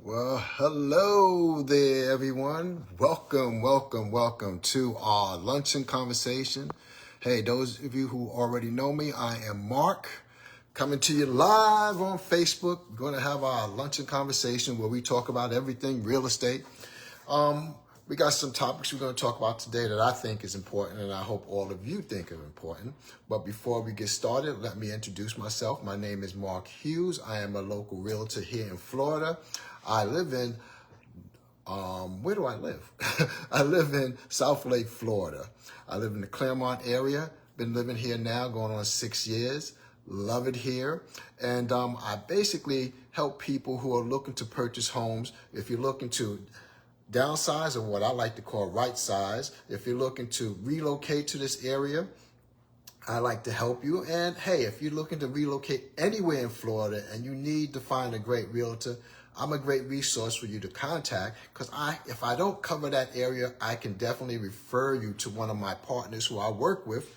Well, hello there, everyone. Welcome to our luncheon conversation. Hey, those of you who already know me, I am Mark, coming to you live on Facebook. We're going to have our luncheon conversation where we talk about everything real estate. We got some topics we're going to talk about today that I think is important, and I hope all of you think are important. But before we get started, let me introduce myself. My name is Mark Hughes. I am a local realtor here in Florida. I live in, where do I live? I live in South Lake, Florida. I live in the Claremont area. Been living here now going on 6 years. Love it here. And I basically help people who are looking to purchase homes. If you're looking to downsize, or what I like to call right size, if you're looking to relocate to this area, I like to help you. And hey, if you're looking to relocate anywhere in Florida and you need to find a great realtor, I'm a great resource for you to contact, because if I don't cover that area, I can definitely refer you to one of my partners who I work with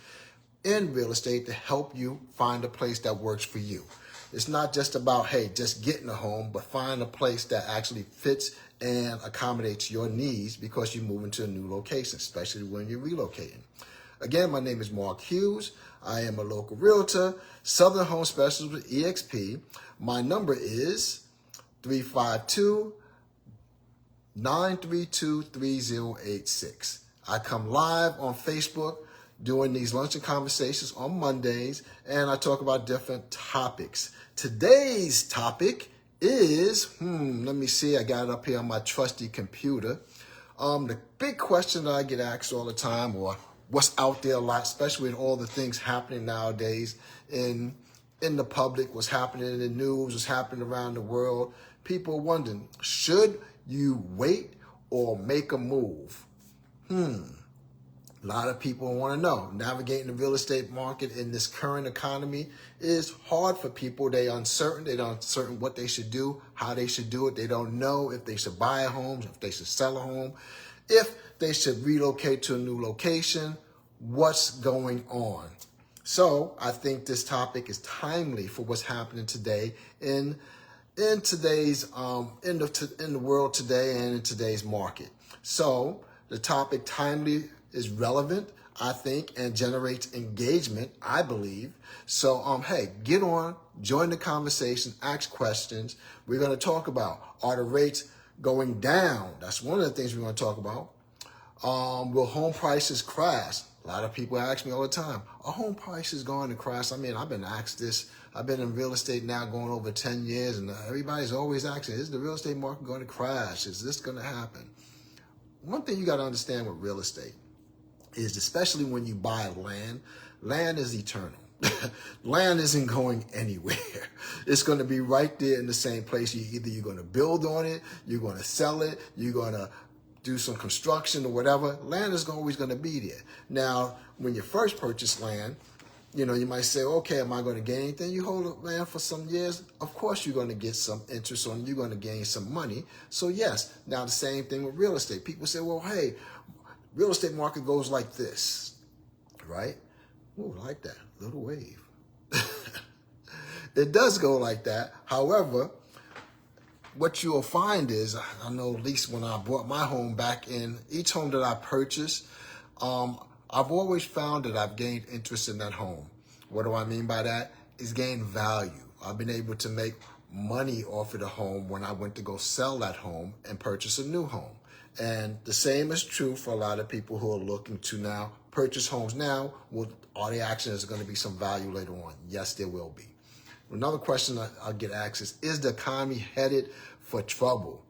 in real estate to help you find a place that works for you. It's not just about, hey, just getting a home, but find a place that actually fits and accommodates your needs because you move into a new location, especially when you're relocating. Again, my name is Mark Hughes. I am a local realtor, Southern Home Specialist with EXP. My number is 352-932-3086. I come live on Facebook doing these luncheon conversations on Mondays, and I talk about different topics. Today's topic is, let me see, I got it up here on my trusty computer. The big question that I get asked all the time, or what's out there a lot, especially with all the things happening nowadays in the public, what's happening in the news, what's happening around the world. People wondering, should you wait or make a move? A lot of people want to know. Navigating the real estate market in this current economy is hard for people. They're uncertain. They're uncertain what they should do, how they should do it. They don't know if they should buy a home, if they should sell a home, if they should relocate to a new location, what's going on. So I think this topic is timely for what's happening today in today's in the world today and in today's market. So the topic timely is relevant, I think, and generates engagement, I believe. So hey, get on, join the conversation, ask questions. We're going to talk about, are the rates going down? That's one of the things we're going to talk about. Will home prices crash? A lot of people ask me all the time, are home prices going to crash? I mean, I've been asked this. I've been in real estate now going over 10 years, and everybody's always asking, is the real estate market going to crash? Is this going to happen? One thing you got to understand with real estate is, especially when you buy land, land is eternal. Land isn't going anywhere. It's going to be right there in the same place. Either you're going to build on it, you're going to sell it, you're going to do some construction or whatever. Land is always going to be there. Now, when you first purchase land, you might say, okay, am I going to gain anything? You hold land for some years, of course you're going to get some interest on it. You're going to gain some money. So yes, now the same thing with real estate. People say, well, hey, real estate market goes like this, right? Ooh, I like that, little wave. It does go like that. However, what you'll find is, I know at least when I bought my home back in, each home that I purchased, I've always found that I've gained interest in that home. What do I mean by that? Is gain value. I've been able to make money off of the home when I went to go sell that home and purchase a new home. And the same is true for a lot of people who are looking to now purchase homes now. Are they actually, is there going to be some value later on? Yes, there will be. Another question I'll get asked is the economy headed for trouble?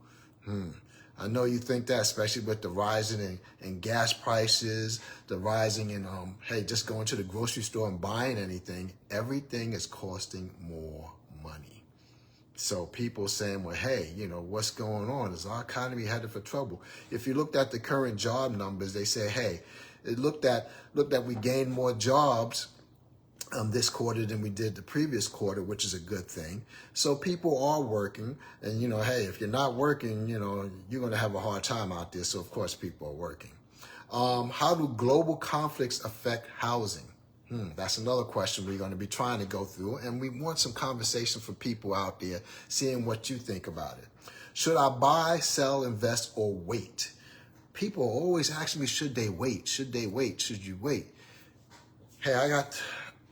I know you think that, especially with the rising in gas prices, the rising in, hey, just going to the grocery store and buying anything, everything is costing more money. So people saying, well, hey, what's going on? Is our economy headed for trouble? If you looked at the current job numbers, they say, hey, it looked at we gained more jobs this quarter than we did the previous quarter, which is a good thing. So people are working, and hey, if you're not working, you're going to have a hard time out there. So of course people are working. How do global conflicts affect housing? That's another question we're going to be trying to go through, and we want some conversation for people out there, seeing what you think about it. Should I buy, sell, invest, or wait? People are always asking me, should they wait? Should they wait? Should you wait? Hey,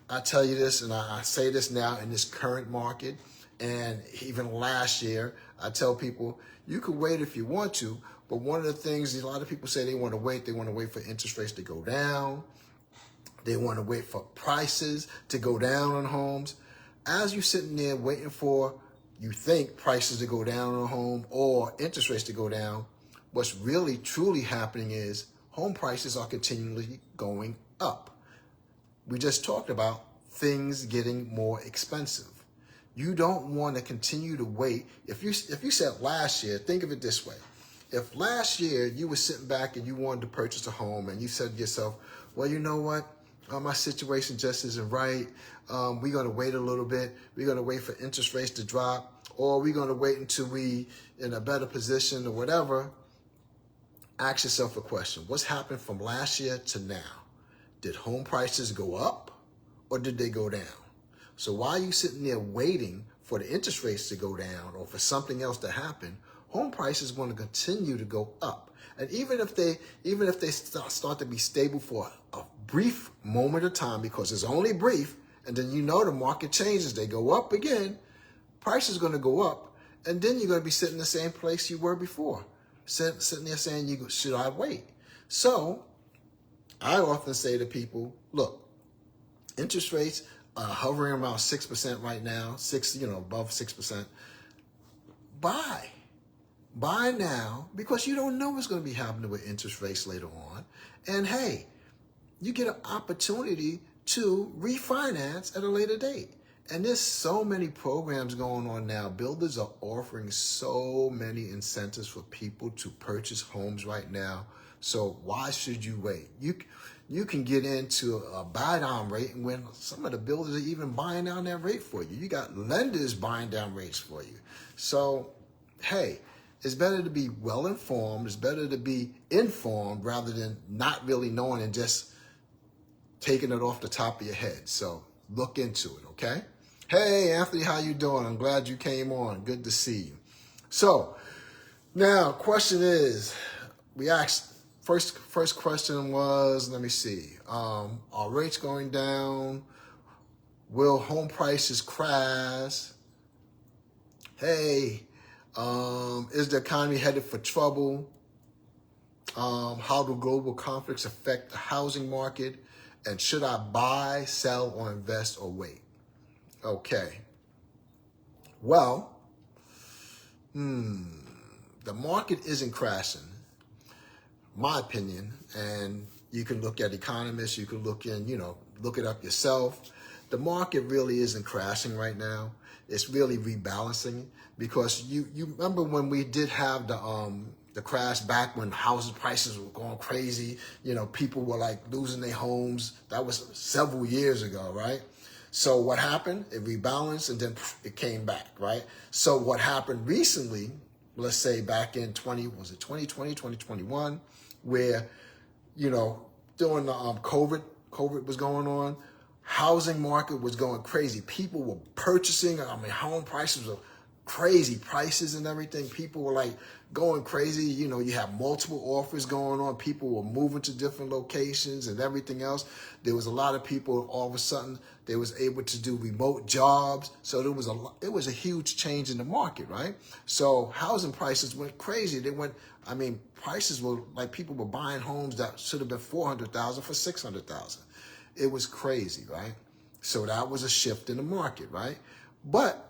I tell you this, and I say this now in this current market, and even last year, I tell people, you could wait if you want to, but one of the things a lot of people say they want to wait for interest rates to go down. They want to wait for prices to go down on homes. As you're sitting there waiting for, you think, prices to go down on a home or interest rates to go down, what's really truly happening is home prices are continually going up. We just talked about things getting more expensive. You don't want to continue to wait. If you said last year, think of it this way. If last year you were sitting back and you wanted to purchase a home and you said to yourself, well, you know what? My situation just isn't right. We're going to wait a little bit. We're going to wait for interest rates to drop, or we're going to wait until we in a better position or whatever. Ask yourself a question. What's happened from last year to now? Did home prices go up or did they go down? So while you're sitting there waiting for the interest rates to go down or for something else to happen, home prices are going to continue to go up. And even if they start to be stable for a brief moment of time, because it's only brief, and then you know the market changes, they go up again, price is going to go up, and then you're going to be sitting in the same place you were before, sitting there saying, should I wait? So I often say to people, look, interest rates are hovering around 6% right now, above 6%. Buy now, because you don't know what's going to be happening with interest rates later on. And hey, you get an opportunity to refinance at a later date. And there's so many programs going on now. Builders are offering so many incentives for people to purchase homes right now. So why should you wait? You can get into a buy down rate, and when some of the builders are even buying down that rate for you. You got lenders buying down rates for you. So, hey, it's better to be well informed. It's better to be informed rather than not really knowing and just taking it off the top of your head. So look into it, okay? Hey, Anthony, how you doing? I'm glad you came on. Good to see you. So now, question is, we asked, first question was, let me see, are rates going down? Will home prices crash? Hey, is the economy headed for trouble? How do global conflicts affect the housing market? And should I buy, sell, or invest, or wait? Okay. Well, the market isn't crashing, my opinion. And you can look at economists, you can look it up yourself. The market really isn't crashing right now. It's really rebalancing, because you remember when we did have the crash back when housing prices were going crazy, people were like losing their homes. That was several years ago, right? So what happened? It rebalanced and then it came back, right? So what happened recently, let's say back in 2020, 2021, where, during the COVID was going on, housing market was going crazy. People were purchasing, home prices were crazy prices and everything. People were like going crazy. You have multiple offers going on. People were moving to different locations and everything else. There was a lot of people, all of a sudden, they was able to do remote jobs. So it was a huge change in the market, right? So housing prices went crazy. Prices were like, people were buying homes that should have been $400,000 for $600,000. It was crazy, right? So that was a shift in the market, right? But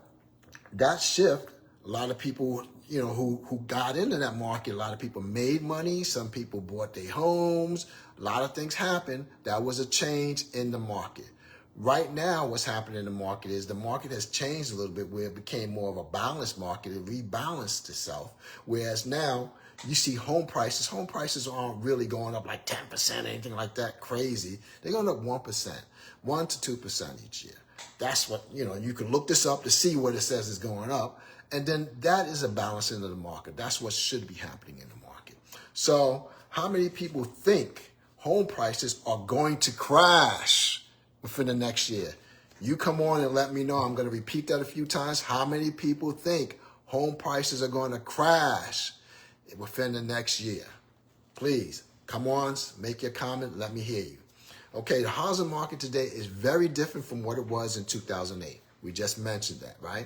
that shift, a lot of people, who got into that market, a lot of people made money. Some people bought their homes. A lot of things happened. That was a change in the market. Right now, what's happening in the market is the market has changed a little bit, where it became more of a balanced market. It rebalanced itself. Whereas now you see home prices aren't really going up like 10%, anything like that crazy. They're going up 1%, 1 to 2% each year. That's what, you can look this up to see what it says is going up. And then that is a balance into the market. That's what should be happening in the market. So how many people think home prices are going to crash within the next year? You come on and let me know. I'm going to repeat that a few times. How many people think home prices are going to crash within the next year. Please, come on, make your comment, let me hear you. Okay, the housing market today is very different from what it was in 2008. We just mentioned that, right?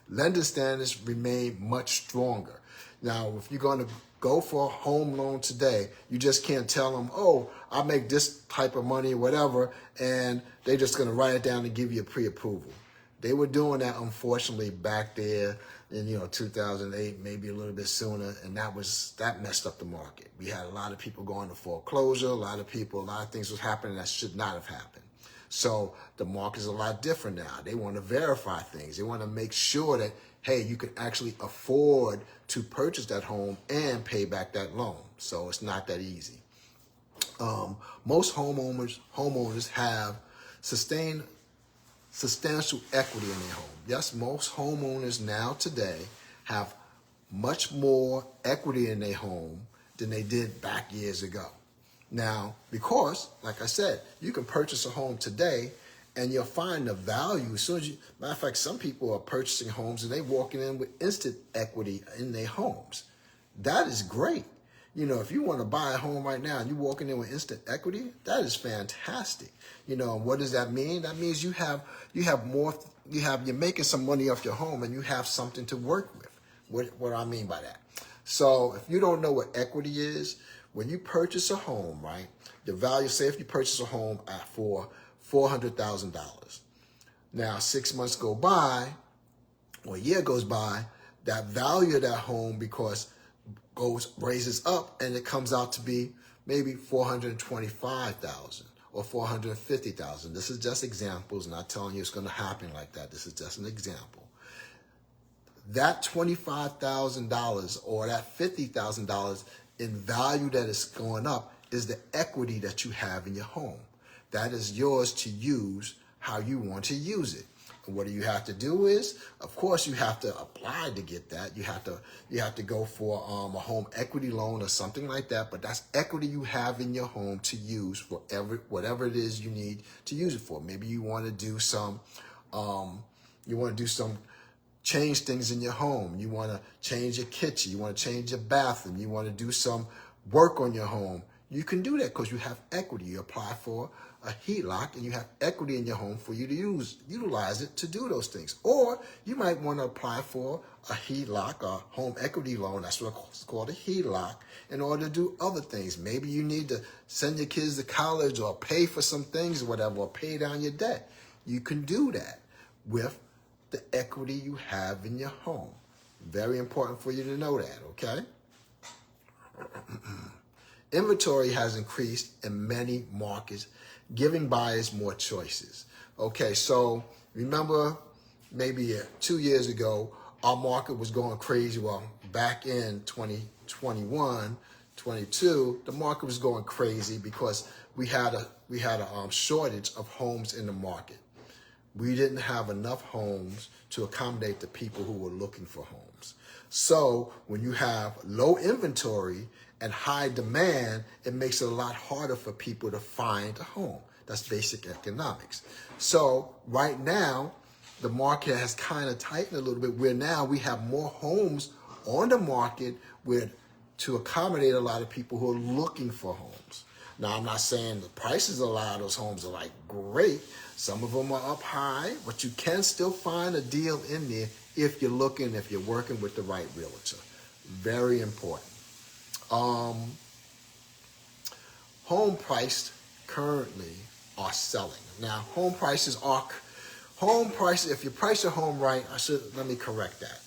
Lender standards remain much stronger. Now, if you're going to go for a home loan today, you just can't tell them, oh, I make this type of money, whatever, and they're just going to write it down and give you a pre-approval. They were doing that, unfortunately, back there in 2008, maybe a little bit sooner, and that messed up the market. We had a lot of people going to foreclosure, a lot of things was happening that should not have happened. So the market is a lot different now. They want to verify things. They want to make sure that, hey, you can actually afford to purchase that home and pay back that loan. So it's not that easy. Most homeowners have substantial equity in their home. Yes, most homeowners now today have much more equity in their home than they did back years ago. Now, because, like I said, you can purchase a home today and you'll find the value as soon as matter of fact, some people are purchasing homes and they walking in with instant equity in their homes. That is great. If you want to buy a home right now and you're walking in with instant equity, that is fantastic. What does that mean? That means you're making some money off your home and you have something to work with. What do I mean by that? So if you don't know what equity is, when you purchase a home, right, the value, say if you purchase a home for $400,000. Now, 6 months go by, or a year goes by, that value of that home raises up and it comes out to be maybe $425,000 or $450,000. This is just examples, not telling you it's going to happen like that. This is just an example. That $25,000 or that $50,000 in value that is going up is the equity that you have in your home. That is yours to use how you want to use it. And what do you have to do is, of course, you have to apply to get that. You have to go for a home equity loan or something like that. But that's equity you have in your home to use for whatever it is you need to use it for. Maybe you want to do some, change things in your home. You want to change your kitchen. You want to change your bathroom. You want to do some work on your home. You can do that because you have equity. You apply for a HELOC and you have equity in your home for you to utilize it to do those things. Or you might want to apply for a HELOC, a home equity loan, that's what it's called, a HELOC, in order to do other things. Maybe you need to send your kids to college or pay for some things or whatever, or pay down your debt. You can do that with the equity you have in your home. Very important for you to know that, okay? Inventory has increased in many markets, giving buyers more choices. Okay, so remember maybe 2 years ago, our market was going crazy. Well, back in 2021, 22, the market was going crazy because we had a shortage of homes in the market. We didn't have enough homes to accommodate the people who were looking for homes. So when you have low inventory and high demand, it makes it a lot harder for people to find a home. That's basic economics. So right now, the market has kind of tightened a little bit where now we have more homes on the market to accommodate a lot of people who are looking for homes. Now, I'm not saying the prices of a lot of those homes are like great. Some of them are up high, but you can still find a deal in there if you're working with the right realtor. Very important. Home prices currently are selling. Now, if you price your home right, let me correct that.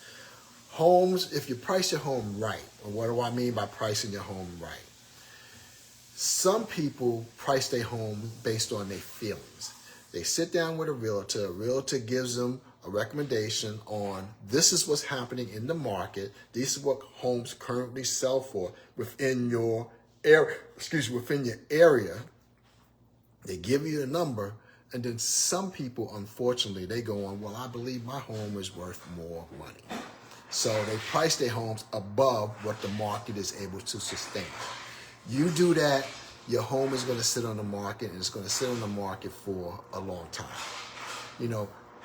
If you price your home right, and what do I mean by pricing your home right? Some people price their home based on their feelings. They sit down with a realtor gives them a recommendation on this is what's happening in the market, this is what homes currently sell for within your area. They give you a number, and then some people, unfortunately, they go on, well, I believe my home is worth more money. So they price their homes above what the market is able to sustain. You do that, your home is going to sit on the market, and it's going to sit on the market for a long time.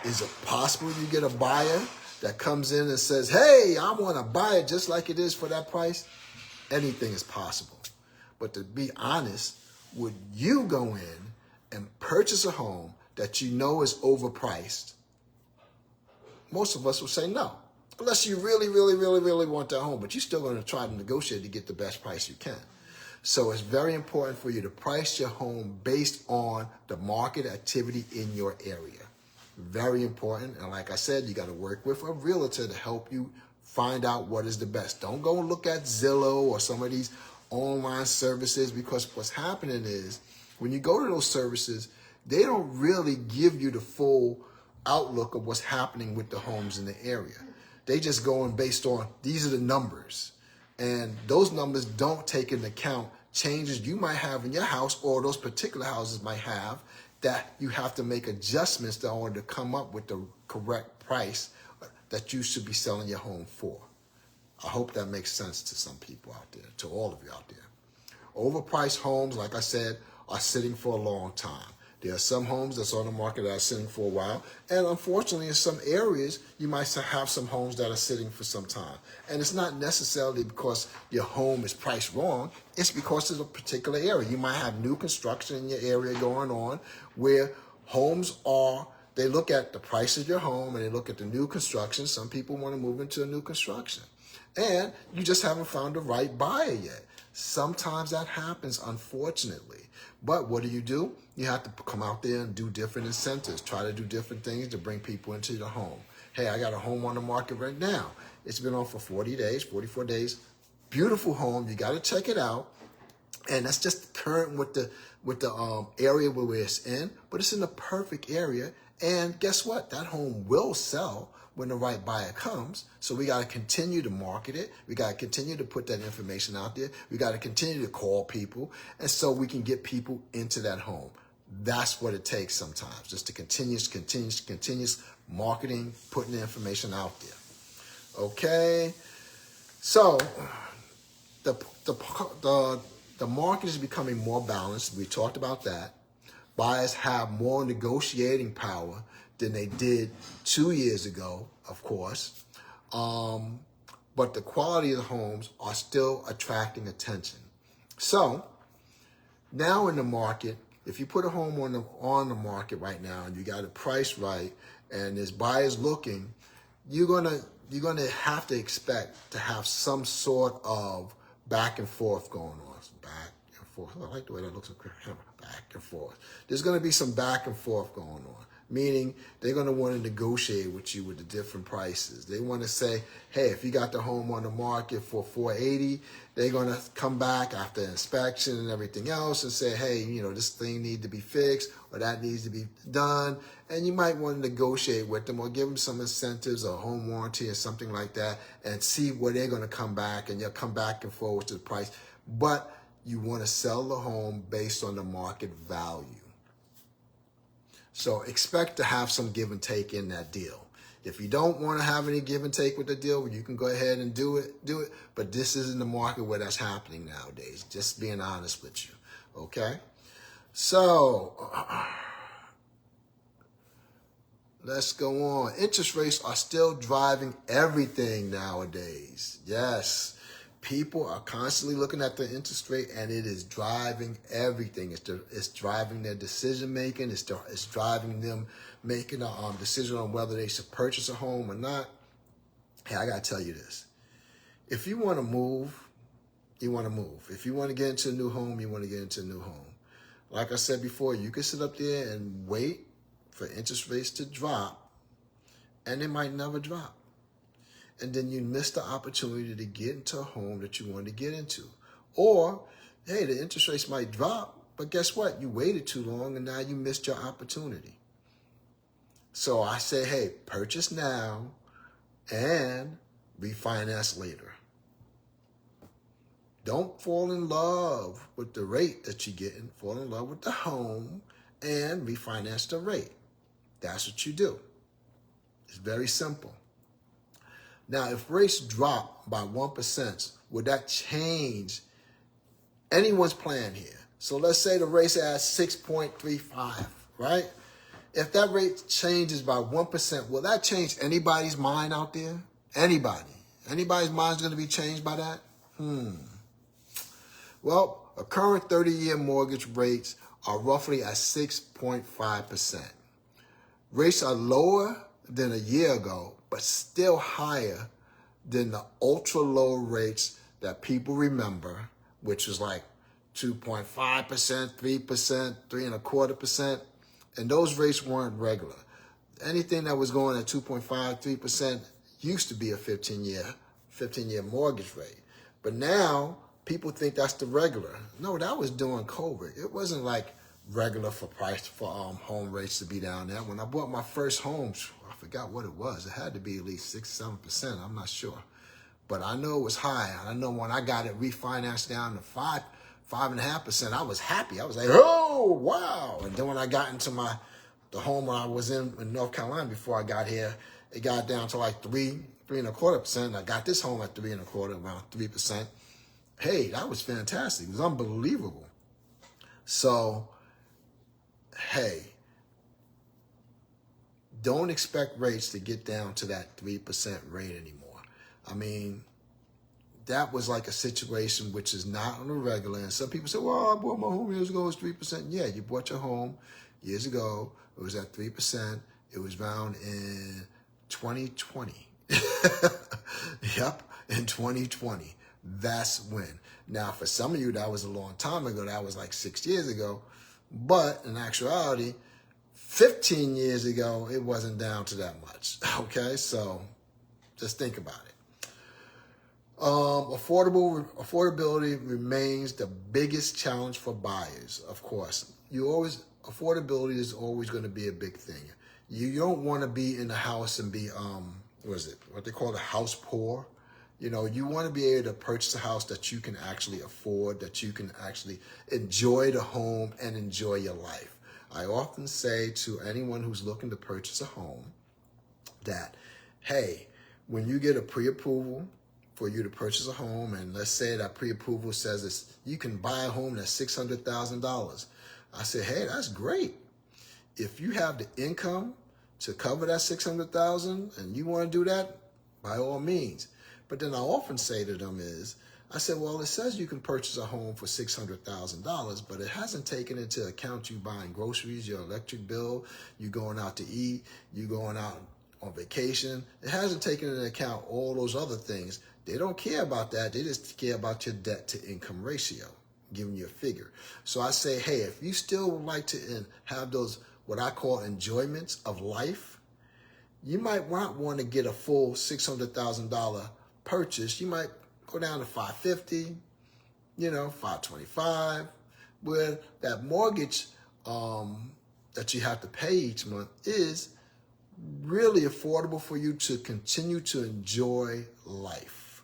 Is it possible you get a buyer that comes in and says, hey, I want to buy it just like it is for that price, anything is possible. But to be honest, would you go in and purchase a home that you know is overpriced? Most of us will say no, unless you really, really, really, really want that home, but you're still going to try to negotiate to get the best price you can. So it's very important for you to price your home based on the market activity in your area. Very important. And like I said, you got to work with a realtor to help you find out what is the best. Don't go and look at Zillow or some of these online services, because what's happening is when you go to those services, they don't really give you the full outlook of what's happening with the homes in the area. They just go in based on, these are the numbers. And those numbers don't take into account changes you might have in your house, or those particular houses might have, that you have to make adjustments in order to come up with the correct price that you should be selling your home for. I hope that makes sense to some people out there, to all of you out there. Overpriced homes, like I said, are sitting for a long time. There are some homes that's on the market that are sitting for a while. And unfortunately, in some areas, you might have some homes that are sitting for some time. And it's not necessarily because your home is priced wrong. It's because of a particular area. You might have new construction in your area going on where homes are, they look at the price of your home and they look at the new construction. Some people want to move into a new construction. And you just haven't found the right buyer yet. Sometimes that happens, unfortunately. But what do? You have to come out there and do different incentives, try to do different things to bring people into the home. Hey, I got a home on the market right now. It's been on for 40 days, 44 days. Beautiful home. You got to check it out. And that's just current with the area where it's in, but it's in the perfect area. And guess what? That home will sell when the right buyer comes. So we got to continue to market it. We got to continue to put that information out there. We got to continue to call people. And so we can get people into that home. That's what it takes sometimes, just to continuous marketing, putting the information out there. Okay. So the market is becoming more balanced. We talked about that. Buyers have more negotiating power than they did 2 years ago, of course. But the quality of the homes are still attracting attention. So now in the market, if you put a home on the market right now and you got it priced right and there's buyers looking, you're gonna have to expect to have some sort of back and forth going on. Back and forth. I like the way that looks. Back and forth. There's going to be some back and forth going on, meaning they're going to want to negotiate with you with the different prices. They want to say, hey, if you got the home on the market for $480, they're going to come back after inspection and everything else and say, hey, this thing needs to be fixed or that needs to be done. And you might want to negotiate with them or give them some incentives or home warranty or something like that and see where they're going to come back, and you'll come back and forth to the price. But you want to sell the home based on the market value. So expect to have some give and take in that deal. If you don't want to have any give and take with the deal, you can go ahead and do it. But this isn't the market where that's happening nowadays. Just being honest with you. Okay? So let's go on. Interest rates are still driving everything nowadays. Yes. People are constantly looking at the interest rate, and it is driving everything. It's driving their decision making. It's driving them making a decision on whether they should purchase a home or not. Hey, I got to tell you this. If you want to move, you want to move. If you want to get into a new home, you want to get into a new home. Like I said before, you can sit up there and wait for interest rates to drop, and they might never drop. And then you miss the opportunity to get into a home that you wanted to get into. Or, hey, the interest rates might drop, but guess what? You waited too long and now you missed your opportunity. So I say, hey, purchase now and refinance later. Don't fall in love with the rate that you're getting. Fall in love with the home and refinance the rate. That's what you do. It's very simple. Now, if rates drop by 1%, would that change anyone's plan here? So let's say the rates are at 6.35, right? If that rate changes by 1%, will that change anybody's mind out there? Anybody? Anybody's mind's going to be changed by that? Well, a current 30-year mortgage rates are roughly at 6.5%. Rates are lower than a year ago, but still higher than the ultra-low rates that people remember, which was like 2.5%, 3%, 3.25%, and those rates weren't regular. Anything that was going at 2.5, 3% used to be a 15-year mortgage rate. But now people think that's the regular. No, that was during COVID. It wasn't like regular for home rates to be down there. When I bought my first home, I forgot what it was. It had to be at least 6-7%. I'm not sure. But I know it was high. I know when I got it refinanced down to 5.5%, I was happy. I was like, oh, wow. And then when I got into the home where I was in North Carolina before I got here, it got down to like 3.25%. I got this home at 3.25%, around 3%. Hey, that was fantastic. It was unbelievable. So, hey, don't expect rates to get down to that 3% rate anymore. I mean, that was like a situation which is not on the regular. And some people say, well, I bought my home years ago, it was 3%. Yeah, you bought your home years ago. It was at 3%. It was around in 2020. Yep, in 2020. That's when. Now, for some of you, that was a long time ago. That was like 6 years ago. But in actuality, 15 years ago, it wasn't down to that much. Okay, so just think about it. Affordability remains the biggest challenge for buyers, of course. Affordability is always going to be a big thing. You don't want to be in the house and be, what they call the house poor. You know, you want to be able to purchase a house that you can actually afford, that you can actually enjoy the home and enjoy your life. I often say to anyone who's looking to purchase a home that, hey, when you get a pre-approval for you to purchase a home, and let's say that pre-approval says you can buy a home that's $600,000. I say, hey, that's great. If you have the income to cover that $600,000 and you want to do that, by all means. But then I often say to them I said, well, it says you can purchase a home for $600,000, but it hasn't taken into account you buying groceries, your electric bill, you going out to eat, you going out on vacation. It hasn't taken into account all those other things. They don't care about that. They just care about your debt to income ratio, giving you a figure. So I say, hey, if you still would like to have those, what I call enjoyments of life, you might not want to get a full $600,000 purchase. You might go down to $550,000, $525,000, where that mortgage that you have to pay each month is really affordable for you to continue to enjoy life.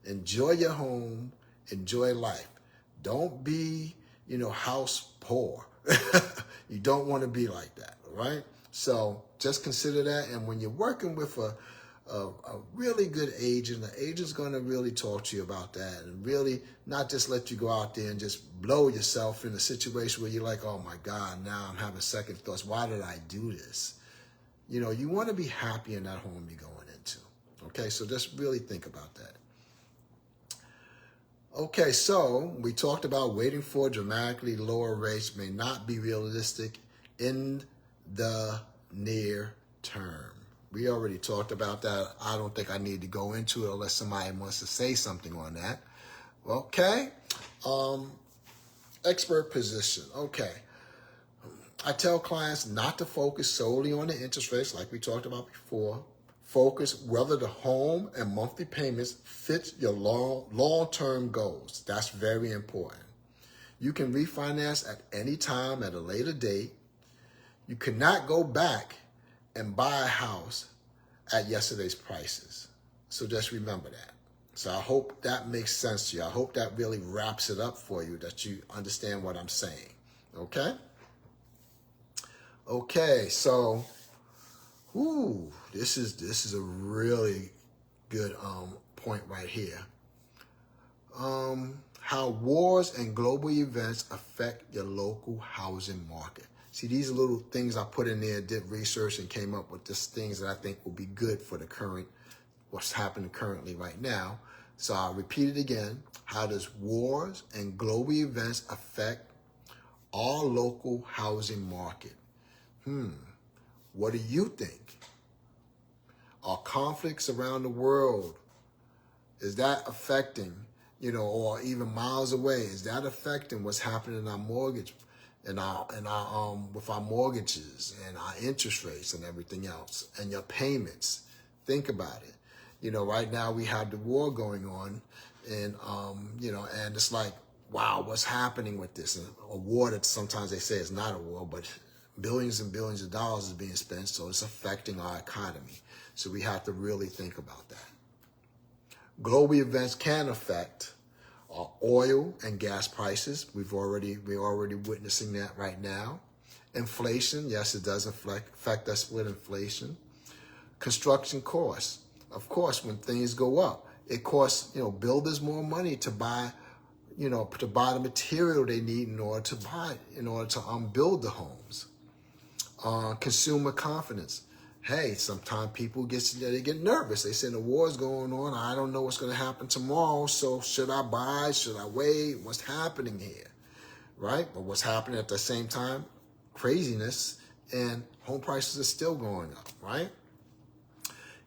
Enjoy your home, enjoy life. Don't be, house poor. You don't want to be like that, right? So just consider that. And when you're working with a really good agent, the agent's going to really talk to you about that and really not just let you go out there and just blow yourself in a situation where you're like, oh my God, now I'm having second thoughts. Why did I do this? You want to be happy in that home you're going into. Okay, so just really think about that. Okay, so we talked about waiting for dramatically lower rates may not be realistic in the near term. We already talked about that. I don't think I need to go into it unless somebody wants to say something on that. Okay, expert position. Okay, I tell clients not to focus solely on the interest rates like we talked about before. Focus whether the home and monthly payments fit your long-term goals. That's very important. You can refinance at any time at a later date. You cannot go back and buy a house at yesterday's prices. So just remember that. So I hope that makes sense to you. I hope that really wraps it up for you, that you understand what I'm saying. Okay? Okay, so this is a really good point right here. How wars and global events affect your local housing market. See, these are little things I put in there, did research, and came up with just things that I think will be good for the current, what's happening currently right now. So I'll repeat it again. How does wars and global events affect our local housing market? What do you think? Are conflicts around the world, is that affecting, or even miles away, is that affecting what's happening in our mortgage, with our mortgages and our interest rates and everything else, and your payments? Think about it. Right now we have the war going on, and and it's like, wow, what's happening with this? And a war that sometimes they say is not a war, but billions and billions of dollars is being spent, so it's affecting our economy. So we have to really think about that. Global events can affect oil and gas prices. We're already witnessing that right now. Inflation, yes, it does affect us with inflation. Construction costs. Of course, when things go up, it costs builders more money to buy the material they need in order to build the homes. Consumer confidence. Hey, sometimes people get nervous. They say the war's going on. I don't know what's going to happen tomorrow. So should I buy? Should I wait? What's happening here? Right? But what's happening at the same time? Craziness, and home prices are still going up, right?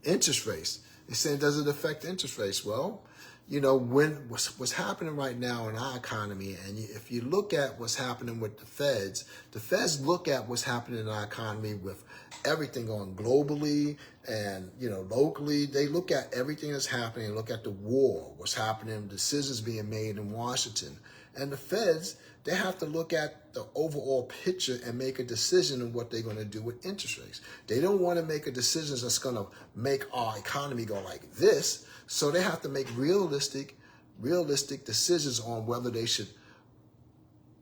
Interest rates. They say, does it affect interest rates? Well, what's happening right now in our economy, and if you look at what's happening with the feds look at what's happening in our economy with everything going globally and locally. They look at everything that's happening, look at the war, what's happening, decisions being made in Washington. And the feds, they have to look at the overall picture and make a decision on what they're going to do with interest rates. They don't want to make a decision that's going to make our economy go like this. So they have to make realistic decisions on whether they should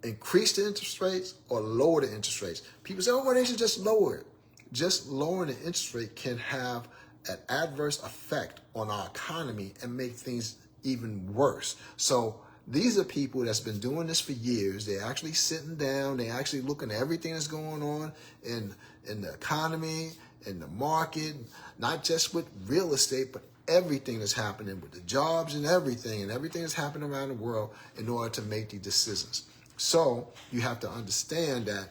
increase the interest rates or lower the interest rates. People say, well, they should just lower it. Just lowering the interest rate can have an adverse effect on our economy and make things even worse. So these are people that's been doing this for years. They're actually sitting down. They're actually looking at everything that's going on in the economy, in the market, not just with real estate, but everything that's happening with the jobs and everything that's happening around the world in order to make these decisions. So you have to understand that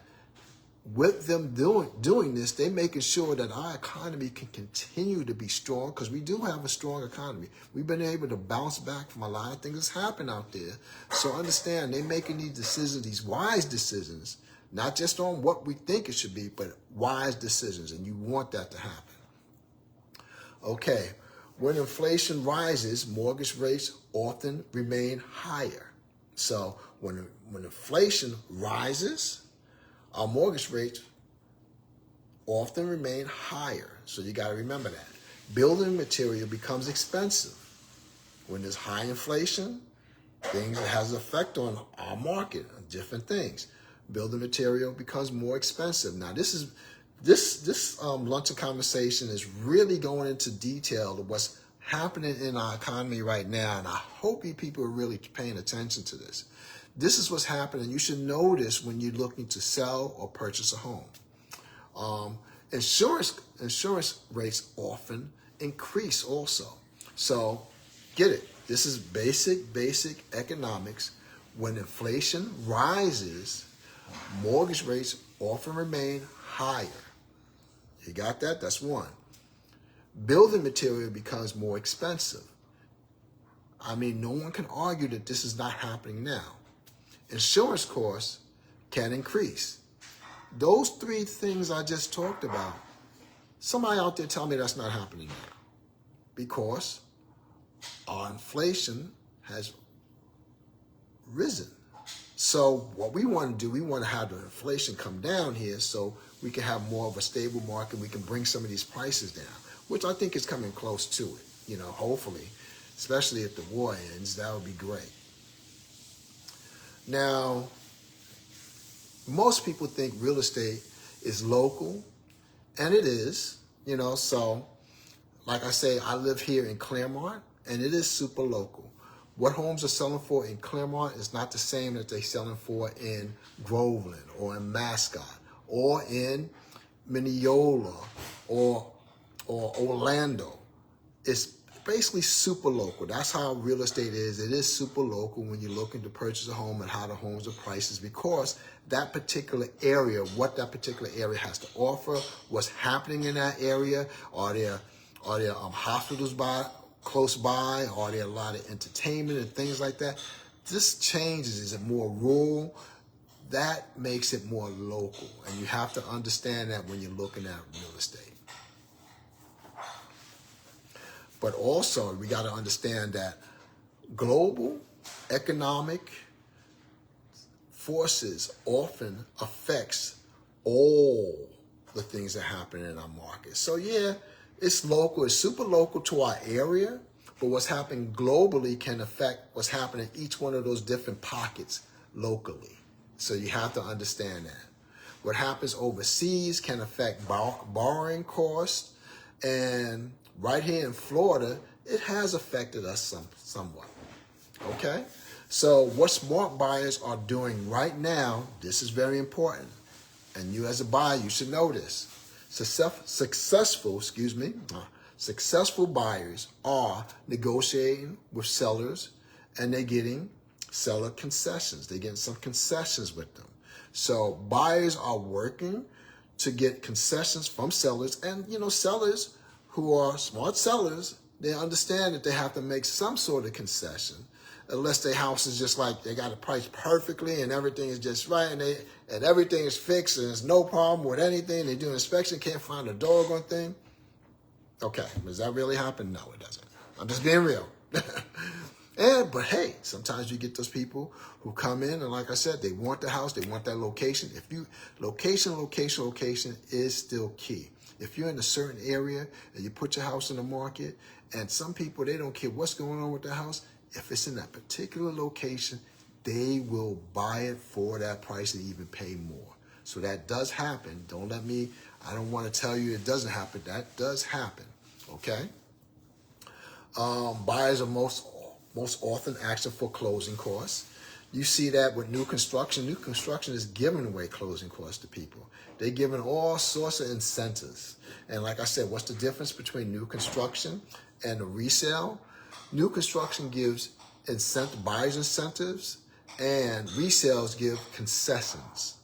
with them doing this, they're making sure that our economy can continue to be strong, because we do have a strong economy. We've been able to bounce back from a lot of things that's happened out there. So understand, they're making these decisions, these wise decisions, not just on what we think it should be, but wise decisions, and you want that to happen. Okay, when inflation rises, mortgage rates often remain higher. So when inflation rises, our mortgage rates often remain higher. So you got to remember that. Building material becomes expensive. When there's high inflation, things that has an effect on our market, different things. Building material becomes more expensive. Now this luncheon conversation is really going into detail of what's happening in our economy right now, and I hope you people are really paying attention to this. This is what's happening. You should know this when you're looking to sell or purchase a home. Insurance rates often increase also. So get it. This is basic economics. When inflation rises, mortgage rates often remain higher. You got that? That's one. Building material becomes more expensive. I mean, no one can argue that this is not happening now. Insurance costs can increase. Those three things I just talked about, somebody out there tell me that's not happening now, because our inflation has risen. So what we want to do, we want to have the inflation come down here so we can have more of a stable market. We can bring some of these prices down, which I think is coming close to it, hopefully, especially if the war ends. That would be great. Now, most people think real estate is local, and it is, so like I say, I live here in Claremont, and it is super local. What homes are selling for in Claremont is not the same that they're selling for in Groveland or in Mascot or in Mineola or Orlando. It's basically super local. That's how real estate is. It is super local when you're looking to purchase a home and how the homes are priced, because that particular area, what that particular area has to offer, what's happening in that area. Are there hospitals close by? Are there a lot of entertainment and things like that? This changes. Is it more rural? That makes it more local. And you have to understand that when you're looking at real estate. But also, we got to understand that global economic forces often affects all the things that happen in our market. So yeah, it's local, it's super local to our area, but what's happening globally can affect what's happening in each one of those different pockets locally. So you have to understand that. What happens overseas can affect borrowing costs, and right here in Florida, it has affected us somewhat, okay? So what smart buyers are doing right now, this is very important, and you as a buyer, you should know this. Successful buyers are negotiating with sellers, and they're getting seller concessions. They're getting some concessions with them. So buyers are working to get concessions from sellers, and sellers who are smart sellers, they understand that they have to make some sort of concession, unless their house is just like they got it priced perfectly and everything is just right, and everything is fixed and there's no problem with anything. They do an inspection, can't find a doggone thing. Okay, does that really happen? No, it doesn't. I'm just being real. But hey, sometimes you get those people who come in, and like I said, they want the house, they want that location. Location is still key. If you're in a certain area and you put your house in the market, and some people, they don't care what's going on with the house, if it's in that particular location, they will buy it for that price and even pay more. So that does happen. I don't want to tell you it doesn't happen. That does happen, okay? Buyers are most often asking for closing costs. You see that with new construction. New construction is giving away closing costs to people. They're giving all sorts of incentives. And like I said, what's the difference between new construction and a resale? New construction gives buyers incentives, and resales give concessions.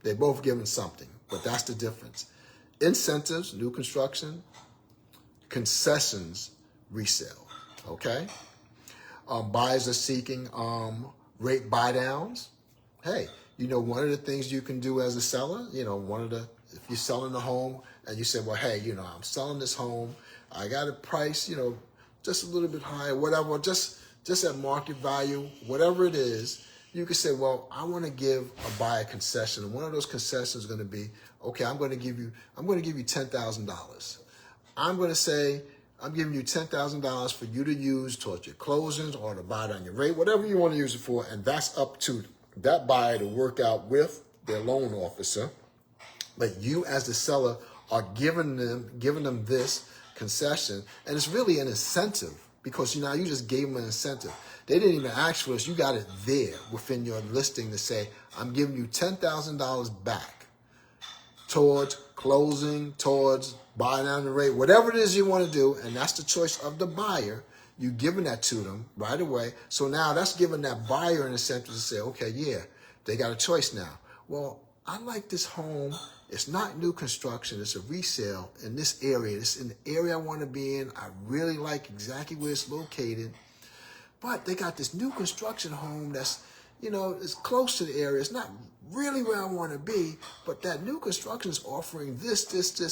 They're both giving something, but that's the difference. Incentives, new construction; concessions, resale. Okay? Buyers are seeking rate buy downs. Hey, one of the things you can do as a seller, if you're selling a home and you say, well, hey, I'm selling this home, I got a price, just a little bit higher, whatever, just at market value, whatever it is, you can say, well, I want to give a buyer concession. And one of those concessions is going to be, okay, I'm going to give you $10,000. I'm going to say, I'm giving you $10,000 for you to use towards your closings or to buy down your rate, whatever you want to use it for, and that's up to that buyer to work out with their loan officer. But you as the seller are giving them this concession, and it's really an incentive, because you just gave them an incentive. They didn't even ask for this. You got it there within your listing to say, I'm giving you $10,000 back towards closing, towards buying down the rate, whatever it is you want to do, and that's the choice of the buyer. You're giving that to them right away. So now that's giving that buyer an incentive to say, okay, yeah, they got a choice now. Well, I like this home. It's not new construction. It's a resale in this area. It's in the area I want to be in. I really like exactly where it's located. But they got this new construction home that's, it's close to the area. It's not really where I want to be, but that new construction is offering this,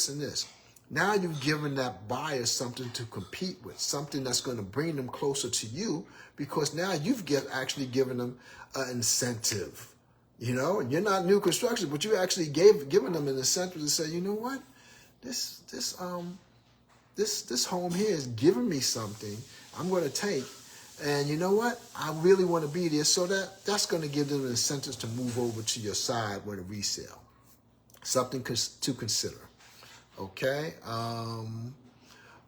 and this. Now you've given that buyer something to compete with, something that's going to bring them closer to you, because now you've actually given them an incentive. You're not new construction, but you actually given them an incentive to say, you know what, this home here is giving me something I'm going to take, and you know what, I really want to be there. So that's going to give them an incentive to move over to your side with a resale. Something to consider. Okay,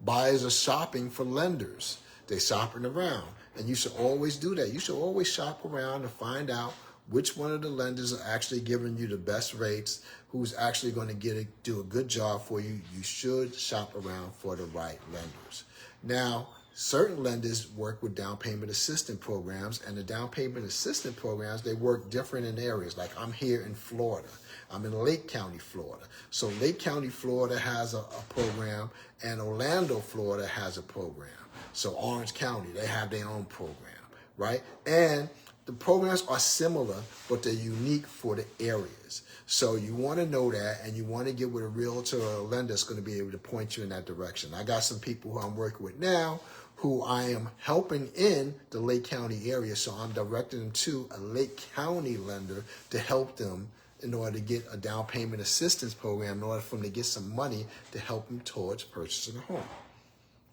buyers are shopping for lenders. They're shopping around, and you should always do that. You should always shop around to find out which one of the lenders are actually giving you the best rates, who's actually going to do a good job for you. You should shop around for the right lenders. Now, certain lenders work with down payment assistance programs, and the down payment assistance programs, they work different in areas. Like I'm here in Florida. I'm in Lake County, Florida. So Lake County, Florida has a program, and Orlando, Florida has a program. So Orange County, they have their own program, right? And the programs are similar, but they're unique for the areas. So you want to know that, and you want to get with a realtor or a lender that's going to be able to point you in that direction. I got some people who I'm working with now who I am helping in the Lake County area, so I'm directing them to a Lake County lender to help them in order to get a down payment assistance program, in order for them to get some money to help them towards purchasing a home.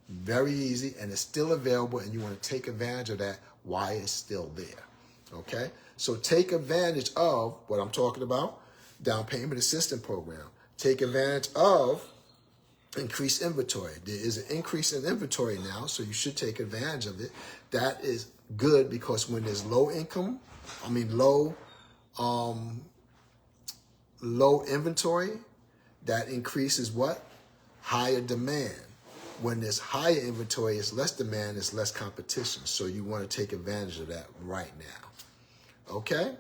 Very easy, and it's still available, and you want to take advantage of that while it's still there. Okay? So take advantage of what I'm talking about, down payment assistance program. Take advantage of increased inventory. There is an increase in inventory now, so you should take advantage of it. That is good, because when there's low inventory, that increases what? Higher demand. When there's higher inventory, it's less demand, it's less competition. So you want to take advantage of that right now. Okay?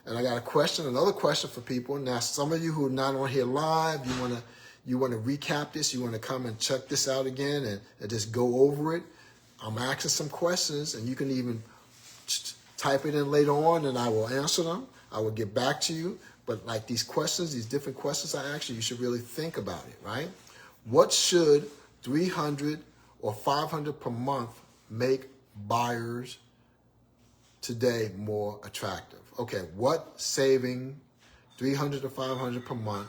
And I got another question for people. Now, some of you who are not on here live, you want to recap this, you want to come and check this out again and just go over it. I'm asking some questions, and you can even type it in later on, and I will answer them. I will get back to you. But like these questions, these different questions I ask you, you should really think about it, right? What should $300 or $500 per month make buyers today more attractive? Okay, what saving $300 to $500 per month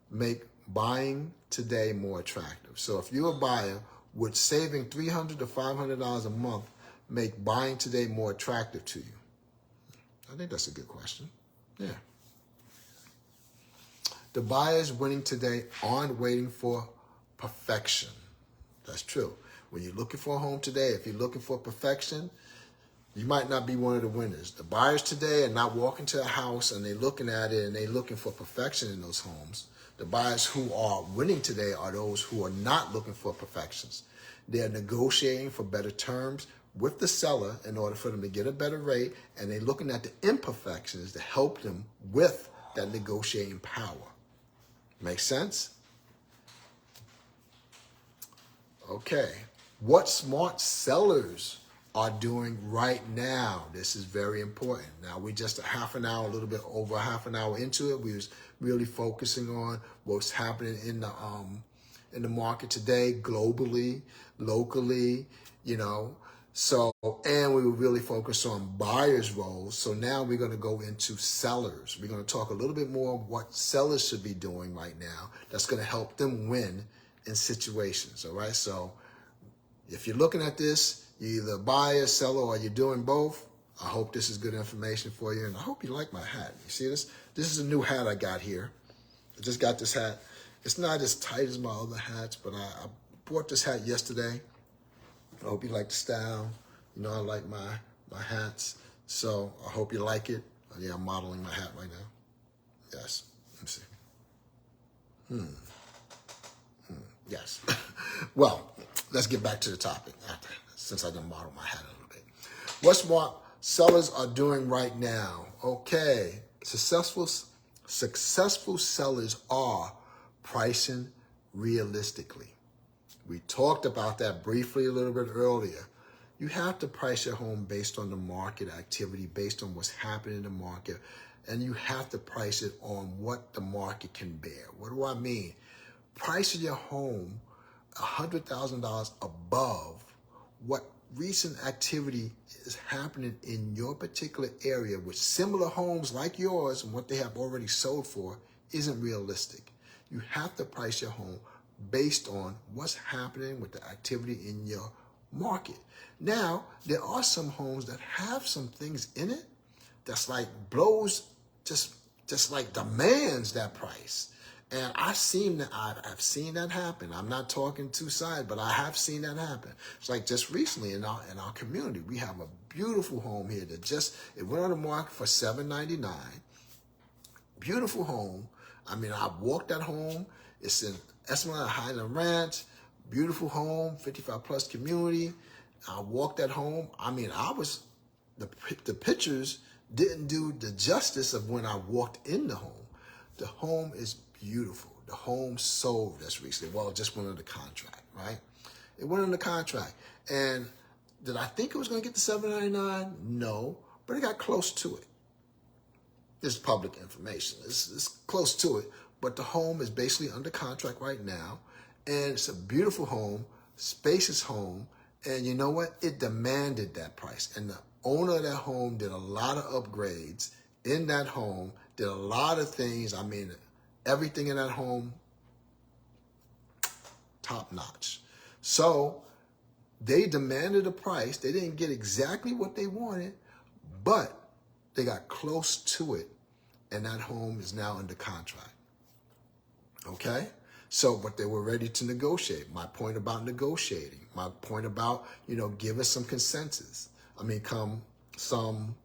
make buying today more attractive? So if you're a buyer, would saving $300 to $500 a month make buying today more attractive to you? I think that's a good question. Yeah. The buyers winning today aren't waiting for perfection. That's true. When you're looking for a home today, if you're looking for perfection, you might not be one of the winners. The buyers today are not walking to a house and they're looking at it and they're looking for perfection in those homes. The buyers who are winning today are those who are not looking for perfections. They're negotiating for better terms with the seller in order for them to get a better rate, and they're looking at the imperfections to help them with that negotiating power. Make sense? Okay. What smart sellers are doing right now? This is very important. Now, we just a little bit over half an hour into it. We was really focusing on what's happening in the market today, globally, locally, So, and we were really focused on buyers' roles. So now we're going to go into sellers. We're going to talk a little bit more of what sellers should be doing right now that's going to help them win in situations, all right? So if you're looking at this, you're either a buyer, seller, or you're doing both, I hope this is good information for you, and I hope you like my hat. You see this? This is a new hat I got here. I just got this hat. It's not as tight as my other hats, but I bought this hat yesterday. I hope you like the style. I like my hats. So I hope you like it. Yeah, I'm modeling my hat right now. Yes. Let me see. Yes. Well, let's get back to the topic since I done modeled my hat a little bit. What smart sellers are doing right now? Okay. Successful sellers are pricing realistically. We talked about that briefly a little bit earlier. You have to price your home based on the market activity, based on what's happening in the market, and you have to price it on what the market can bear. What do I mean? Price your home $100,000 above what recent activity is happening in your particular area with similar homes like yours, and what they have already sold for isn't realistic. You have to price your home based on what's happening with the activity in your market. Now, there are some homes that have some things in it that's like blows, just like demands that price. And I've seen that happen. I'm not talking two sides, but I have seen that happen. It's like just recently in our community, we have a beautiful home here that it went on the market for $799. Beautiful home. I mean, I walked that home. It's in Esmeralda Highland Ranch. Beautiful home, 55 plus community. I walked that home. I mean, the pictures didn't do the justice of when I walked in the home. The home is beautiful. The home sold just recently. Well, it just went under contract, right? It went under contract. And did I think it was going to get to $799? No, but it got close to it. This is public information. It's close to it, but the home is basically under contract right now, and it's a beautiful home, spacious home, and you know what? It demanded that price, and the owner of that home did a lot of upgrades in that home, did a lot of things. I mean, everything in that home, top notch. So they demanded a price. They didn't get exactly what they wanted, but they got close to it, and that home is now under contract. Okay? So, but they were ready to negotiate. My point about negotiating, my point about, giving some consensus. I mean, some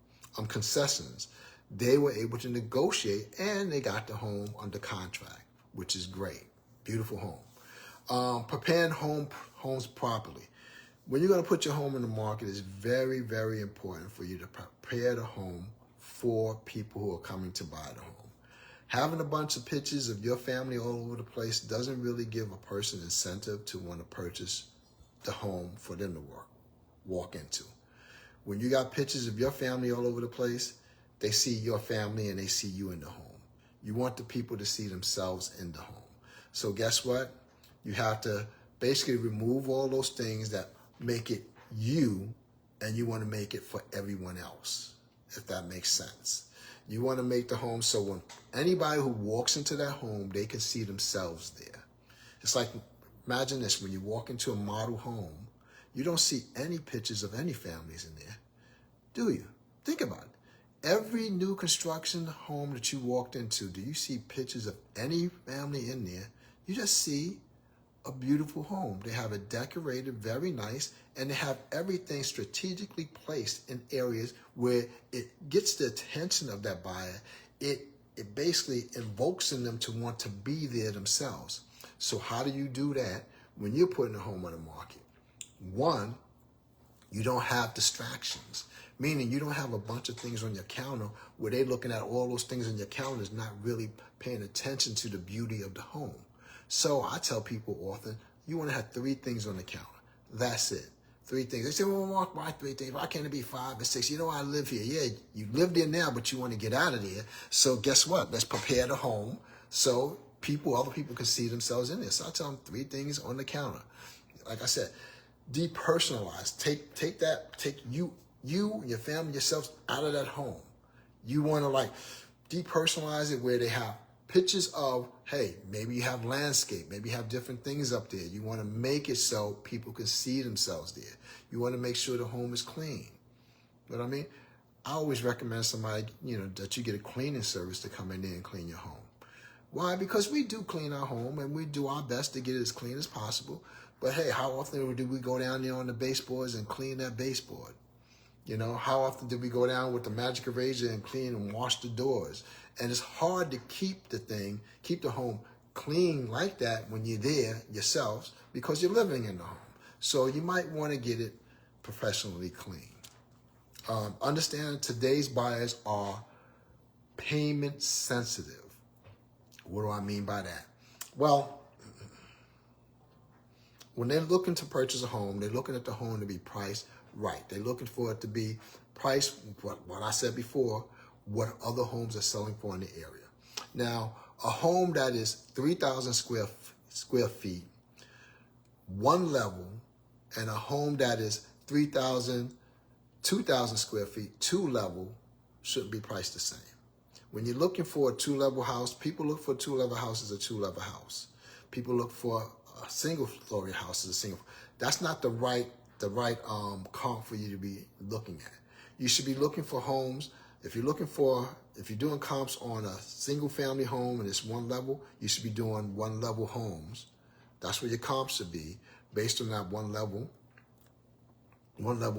concessions. They were able to negotiate, and they got the home under contract, which is great. Beautiful home. Preparing homes properly. When you're going to put your home in the market, it's very, very important for you to prepare the home for people who are coming to buy the home. Having a bunch of pictures of your family all over the place doesn't really give a person incentive to want to purchase the home for them to walk into. When you got pictures of your family all over the place, they see your family and they see you in the home. You want the people to see themselves in the home. So guess what? You have to basically remove all those things that make it you, and you want to make it for everyone else, if that makes sense. You want to make the home so when anybody who walks into that home, they can see themselves there. It's like, imagine this, when you walk into a model home, you don't see any pictures of any families in there, do you? Think about it. Every new construction home that you walked into, do you see pictures of any family in there? You just see a beautiful home. They have it decorated very nice, and they have everything strategically placed in areas where it gets the attention of that buyer. It basically invokes in them to want to be there themselves. So how do you do that when you're putting a home on the market? One, you don't have distractions, meaning you don't have a bunch of things on your counter where they're looking at all those things on your counter, is not really paying attention to the beauty of the home. So I tell people often, you want to have 3 things on the counter. That's it. 3 things. They say, well, Mark, why 3 things? Why can't it be 5 or 6? I live here. Yeah, you live there now, but you want to get out of there. So guess what? Let's prepare the home so other people can see themselves in there. So I tell them 3 things on the counter. Like I said, depersonalize. Take you, your family, yourselves out of that home. You want to depersonalize it where they have pictures of, hey, maybe you have landscape, maybe you have different things up there. You want to make it so people can see themselves there. You want to make sure the home is clean. You know what I mean? I always recommend somebody, that you get a cleaning service to come in there and clean your home. Why? Because we do clean our home and we do our best to get it as clean as possible. But hey, how often do we go down there on the baseboards and clean that baseboard? How often do we go down with the magic eraser and clean and wash the doors? And it's hard to keep the home clean like that when you're there yourselves because you're living in the home. So you might want to get it professionally clean. Understand today's buyers are payment sensitive. What do I mean by that? Well, when they're looking to purchase a home, they're looking at the home to be priced right. They're looking for it to be priced, what I said before, what other homes are selling for in the area. Now, a home that is 3,000 square feet, 1 level, and a home that is 2,000 square feet, 2 level, shouldn't be priced the same. When you're looking for a 2-level house, people look for a 2-level house as a 2-level house. People look for a single-story house as a single. That's not the right comp for you to be looking at. You should be looking for homes If you're doing comps on a single family home and it's one level, you should be doing one level homes. That's where your comps should be, based on that one level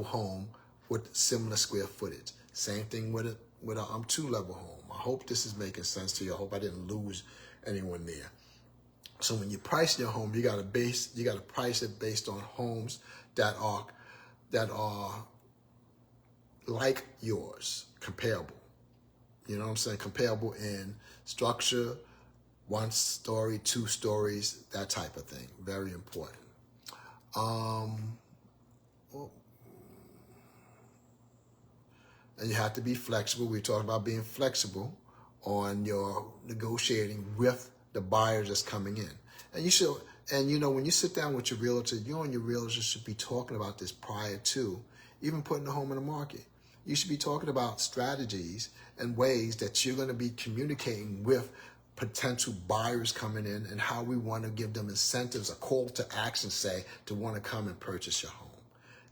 home with similar square footage. Same thing with a two level home. I hope this is making sense to you. I hope I didn't lose anyone there. So when you price your home, you gotta price it based on homes that are like yours, comparable. You know what I'm saying? Comparable in structure, 1 story, 2 stories, that type of thing. Very important. And you have to be flexible. We talked about being flexible on your negotiating with the buyers that's coming in. And when you sit down with your realtor, you and your realtor should be talking about this prior to even putting the home in the market. You should be talking about strategies and ways that you're going to be communicating with potential buyers coming in and how we want to give them incentives, a call to action, say, to want to come and purchase your home.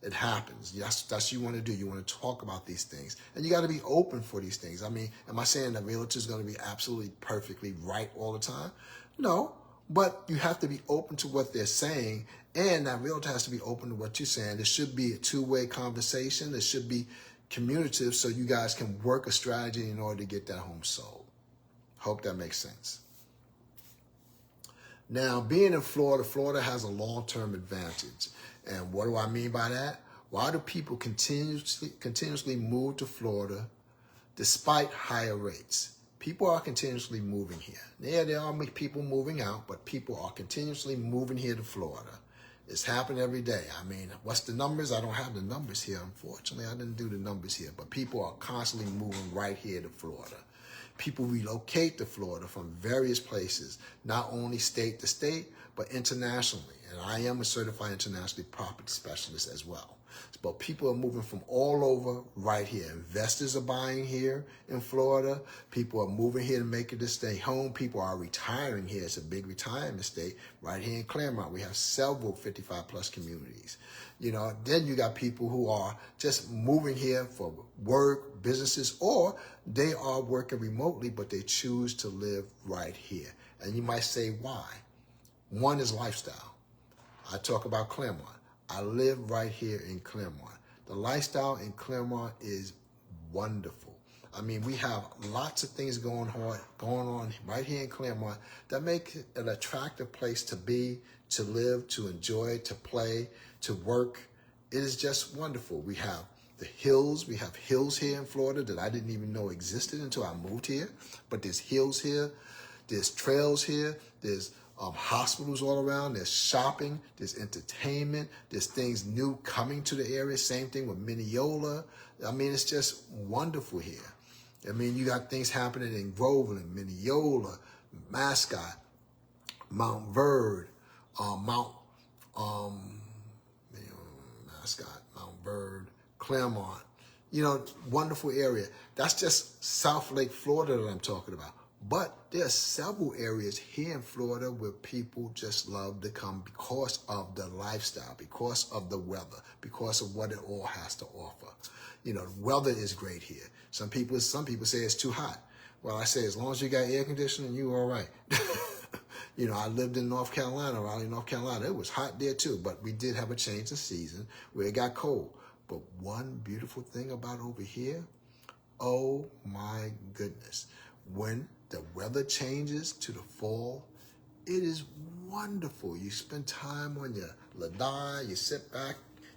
It happens. That's you want to do. You want to talk about these things. And you got to be open for these things. I mean, am I saying that realtor is going to be absolutely perfectly right all the time? No, but you have to be open to what they're saying, and that realtor has to be open to what you're saying. There should be a two-way conversation. There should be communicative, so you guys can work a strategy in order to get that home sold. Hope that makes sense. Now, being in Florida has a long-term advantage. And what do I mean by that? Why do people continuously move to Florida despite higher rates? People are continuously moving here. Yeah, there are people moving out, but people are continuously moving here to Florida. It's happening every day. I mean, what's the numbers? I don't have the numbers here, unfortunately. I didn't do the numbers here, but people are constantly moving right here to Florida. People relocate to Florida from various places, not only state to state, but internationally. And I am a certified internationally property specialist as well. But people are moving from all over right here. Investors are buying here in Florida. People are moving here to make it a stay home. People are retiring here. It's a big retirement state right here in Claremont. We have several 55-plus communities. Then you got people who are just moving here for work, businesses, or they are working remotely, but they choose to live right here. And you might say, why? One is lifestyle. I talk about Claremont. I live right here in Claremont. The lifestyle in Claremont is wonderful. I mean, we have lots of things going on right here in Claremont that make it an attractive place to be, to live, to enjoy, to play, to work. It is just wonderful. We have the hills. We have hills here in Florida that I didn't even know existed until I moved here. But there's hills here. There's trails here. There's hospitals all around. There's shopping. There's entertainment. There's things new coming to the area. Same thing with Mineola. I mean, it's just wonderful here. I mean, you got things happening in Groveland, Mineola, Mascot, Mount Verde, Mount Verde, Claremont. Wonderful area. That's just South Lake, Florida that I'm talking about. But there are several areas here in Florida where people just love to come because of the lifestyle, because of the weather, because of what it all has to offer. The weather is great here. Some people say it's too hot. Well, I say as long as you got air conditioning, you all right. I lived in North Carolina, Raleigh, North Carolina. It was hot there too, but we did have a change of season where it got cold. But one beautiful thing about over here, oh my goodness, when the weather changes to the fall, it is wonderful. You spend time on your lanai, you sit back,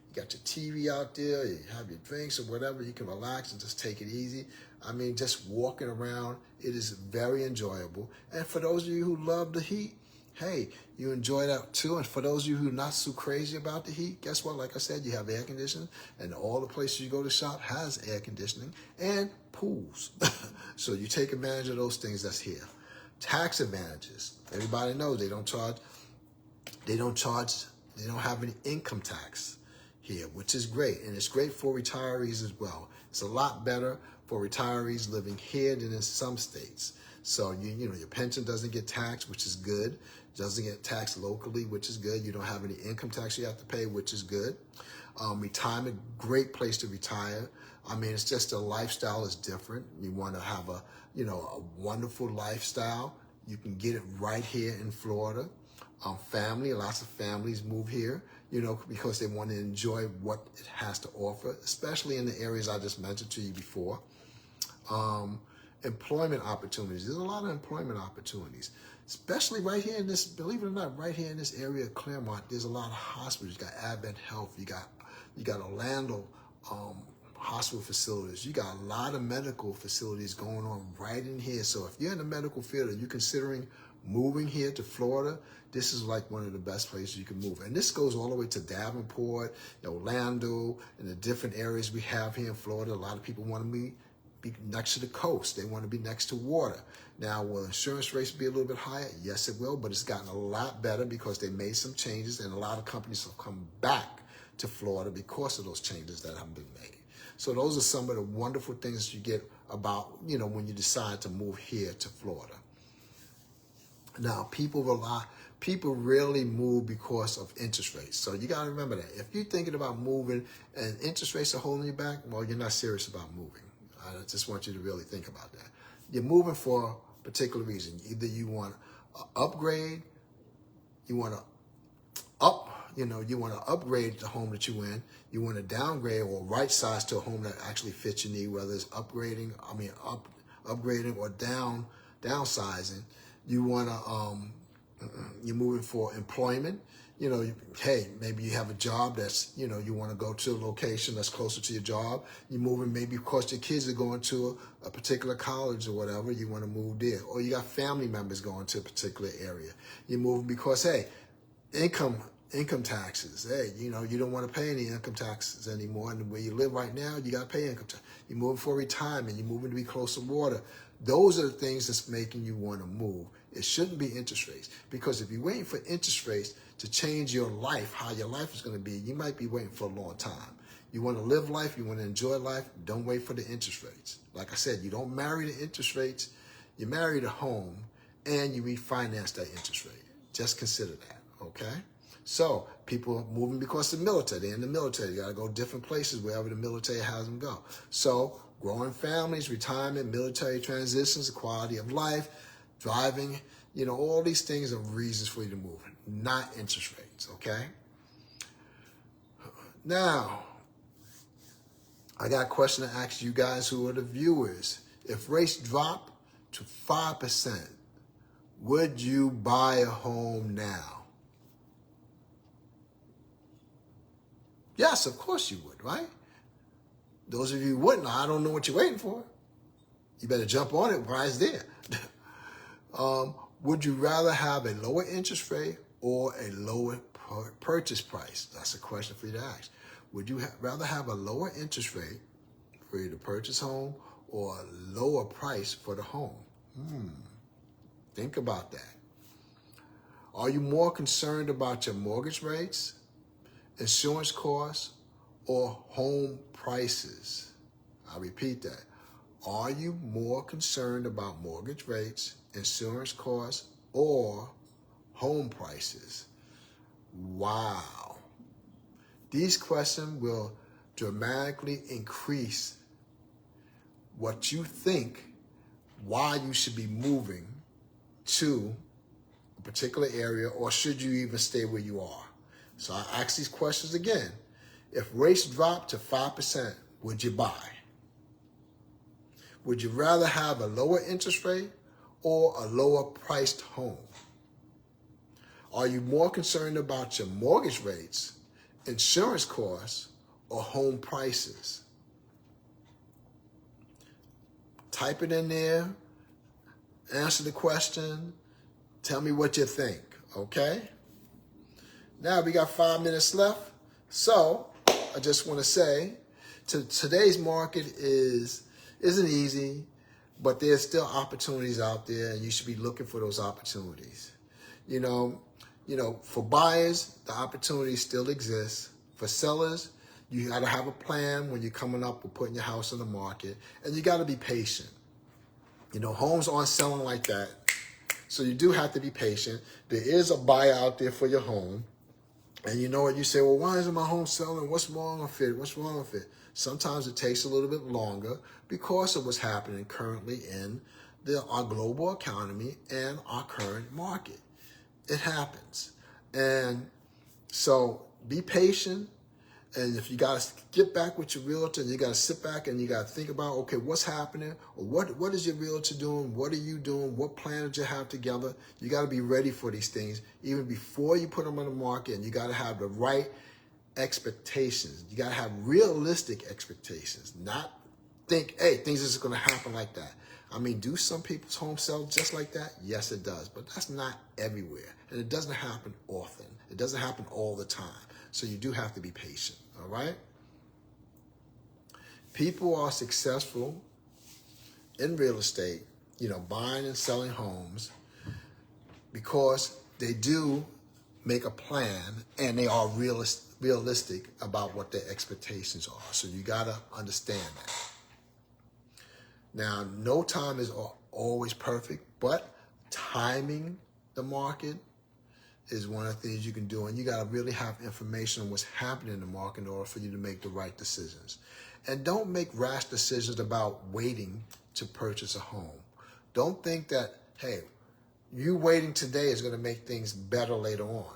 you got your TV out there, you have your drinks or whatever, you can relax and just take it easy. I mean, just walking around, it is very enjoyable. And for those of you who love the heat, hey, you enjoy that too. And for those of you who are not so crazy about the heat, guess what? Like I said, you have air conditioning, and all the places you go to shop has air conditioning and pools. So you take advantage of those things that's here. Tax advantages. Everybody knows they don't have any income tax here, which is great. And it's great for retirees as well. It's a lot better for retirees living here than in some states. So your pension doesn't get taxed, which is good. Doesn't get taxed locally, which is good. You don't have any income tax you have to pay, which is good. Retirement, great place to retire. I mean, it's just the lifestyle is different. You want to have a, a wonderful lifestyle. You can get it right here in Florida. Family, lots of families move here, because they want to enjoy what it has to offer, especially in the areas I just mentioned to you before. Employment opportunities. There's a lot of employment opportunities, especially right here in this, believe it or not, right here in this area of Claremont, there's a lot of hospitals. You got Advent Health, you got Orlando hospital facilities. You got a lot of medical facilities going on right in here. So if you're in the medical field and you're considering moving here to Florida, this is like one of the best places you can move. And this goes all the way to Davenport, Orlando, and the different areas we have here in Florida. A lot of people want to be next to the coast. They want to be next to water. Now, will insurance rates be a little bit higher? Yes, it will, but it's gotten a lot better because they made some changes, and a lot of companies have come back to Florida because of those changes that have been made. So those are some of the wonderful things you get about, when you decide to move here to Florida. Now, people really move because of interest rates. So you got to remember that. If you're thinking about moving and interest rates are holding you back, well, you're not serious about moving. I just want you to really think about that. You're moving for a particular reason. Either you want to upgrade, you want to upgrade the home that you're in, you want to downgrade or right size to a home that actually fits your need, whether it's upgrading or downsizing. You want to, you're moving for employment. Hey, maybe you have a job that's, you want to go to a location that's closer to your job. You're moving maybe because your kids are going to a particular college or whatever. You want to move there. Or you got family members going to a particular area. You're moving because, hey, income taxes. Hey, you don't want to pay any income taxes anymore. And where you live right now, you got to pay income tax. You're moving for retirement. You're moving to be close to water. Those are the things that's making you want to move. It shouldn't be interest rates, because if you're waiting for interest rates to change your life, how your life is going to be, you might be waiting for a long time. You want to live life, you want to enjoy life, don't wait for the interest rates. Like I said, you don't marry the interest rates, you marry the home, and you refinance that interest rate. Just consider that, okay? So people are moving because of the military. They're in the military. You got to go different places wherever the military has them go. So growing families, retirement, military transitions, quality of life, driving, all these things are reasons for you to move, not interest rates, okay? Now, I got a question to ask you guys who are the viewers. If rates drop to 5%, would you buy a home now? Yes, of course you would, right? Those of you who wouldn't, I don't know what you're waiting for. You better jump on it while it's there. Would you rather have a lower interest rate or a lower purchase price? That's a question for you to ask. Would you rather have a lower interest rate for you to purchase home or a lower price for the home? Think about that. Are you more concerned about your mortgage rates, insurance costs, or home prices? I'll repeat that. Are you more concerned about mortgage rates, insurance costs, or home prices? Wow. These questions will dramatically increase what you think, why you should be moving to a particular area, or should you even stay where you are. So I ask these questions again. If rates drop to 5%, would you buy? Would you rather have a lower interest rate or a lower priced home? Are you more concerned about your mortgage rates, insurance costs, or home prices? Type it in there, answer the question, tell me what you think, okay? Now we got 5 minutes left, so I just want to say, today's market isn't easy, but there's still opportunities out there, and you should be looking for those opportunities. For buyers, the opportunity still exists. For sellers, you got to have a plan when you're coming up with putting your house on the market, and you got to be patient. Homes aren't selling like that, so you do have to be patient. There is a buyer out there for your home. And you know what? You say, well, why isn't my home selling? What's wrong with it? What's wrong with it? Sometimes it takes a little bit longer because of what's happening currently in our global economy and our current market. It happens. And so be patient. And if you got to get back with your realtor and you got to sit back and you got to think about, okay, what's happening? Or what is your realtor doing? What are you doing? What plan did you have together? You got to be ready for these things even before you put them on the market, and you got to have the right expectations. You got to have realistic expectations, not think, hey, things are just going to happen like that. I mean, do some people's home sell just like that? Yes, it does, but that's not everywhere. And it doesn't happen often. It doesn't happen all the time. So you do have to be patient, all right? People are successful in real estate, buying and selling homes, because they do make a plan and they are realistic about what their expectations are. So you got to understand that. Now, no time is always perfect, but timing the market is one of the things you can do. And you got to really have information on what's happening in the market in order for you to make the right decisions. And don't make rash decisions about waiting to purchase a home. Don't think that, hey, you waiting today is going to make things better later on.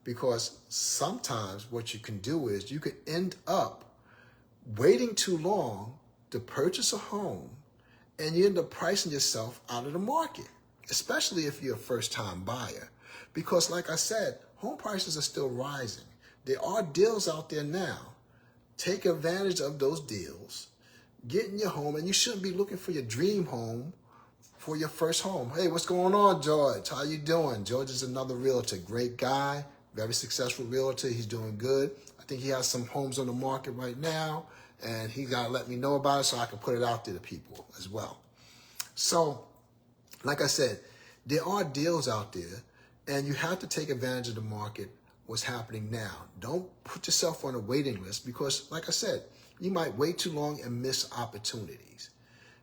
Because sometimes what you can do is you could end up waiting too long to purchase a home, and you end up pricing yourself out of the market, especially if you're a first-time buyer. Because like I said, home prices are still rising. There are deals out there now. Take advantage of those deals. Get in your home, and you shouldn't be looking for your dream home for your first home. Hey, what's going on, George? How you doing? George is another realtor. Great guy, very successful realtor. He's doing good. I think he has some homes on the market right now, and he got to let me know about it so I can put it out there to people as well. So, like I said, there are deals out there, and you have to take advantage of the market, what's happening now. Don't put yourself on a waiting list because, like I said, you might wait too long and miss opportunities.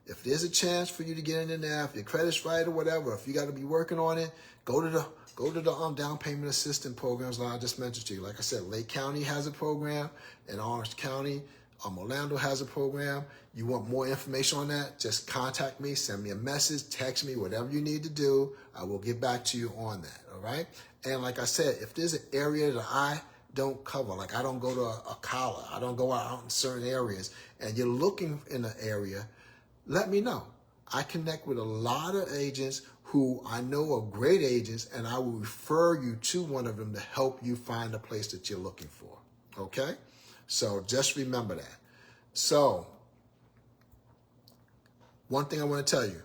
If there's a chance for you to get in there, if your credit's right or whatever, if you got to be working on it, go to the down payment assistance programs like I just mentioned to you. Like I said, Lake County has a program, and Orange County, Orlando has a program. You want more information on that? Just contact me, send me a message, text me, whatever you need to do. I will get back to you on that, all right? And like I said, if there's an area that I don't cover, like I don't go to a Ocala, I don't go out in certain areas, and you're looking in an area, let me know. I connect with a lot of agents who I know are great agents, and I will refer you to one of them to help you find the place that you're looking for, okay? So just remember that. So one thing I want to tell you,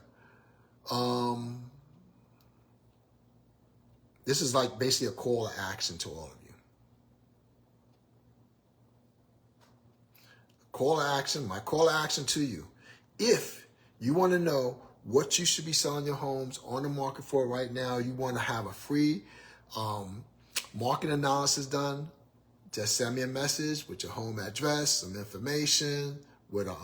this is like basically a call to action to all of you. My call to action to you. If you want to know what you should be selling your homes on the market for right now, you want to have a free market analysis done, just send me a message with your home address, some information, with a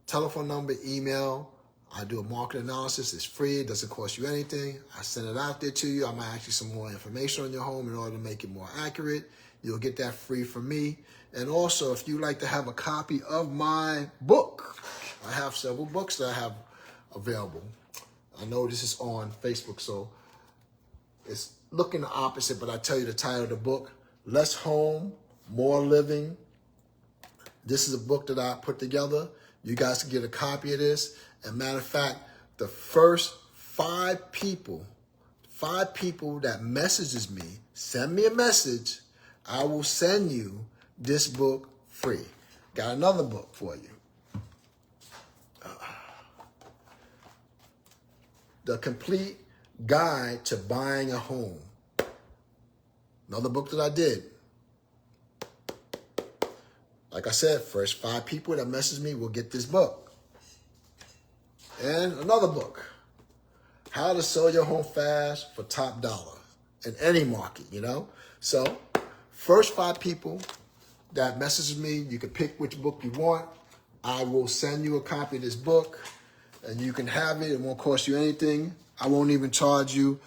telephone number, email. I do a market analysis. It's free. It doesn't cost you anything. I send it out there to you. I might ask you some more information on your home in order to make it more accurate. You'll get that free from me. And also, if you'd like to have a copy of my book, I have several books that I have available. I know this is on Facebook, so it's looking the opposite, but I tell you the title of the book, Less Home, More Living. This is a book that I put together. You guys can get a copy of this. And matter of fact, the first 5 people that messages me, send me a message, I will send you this book free. Got another book for you. The Complete Guide to Buying a Home. Another book that I did. Like I said, first 5 people that message me will get this book. And another book, How to Sell Your Home Fast for Top Dollar in any market, So first 5 people that message me, you can pick which book you want. I will send you a copy of this book, and you can have it. It won't cost you anything. I won't even charge you,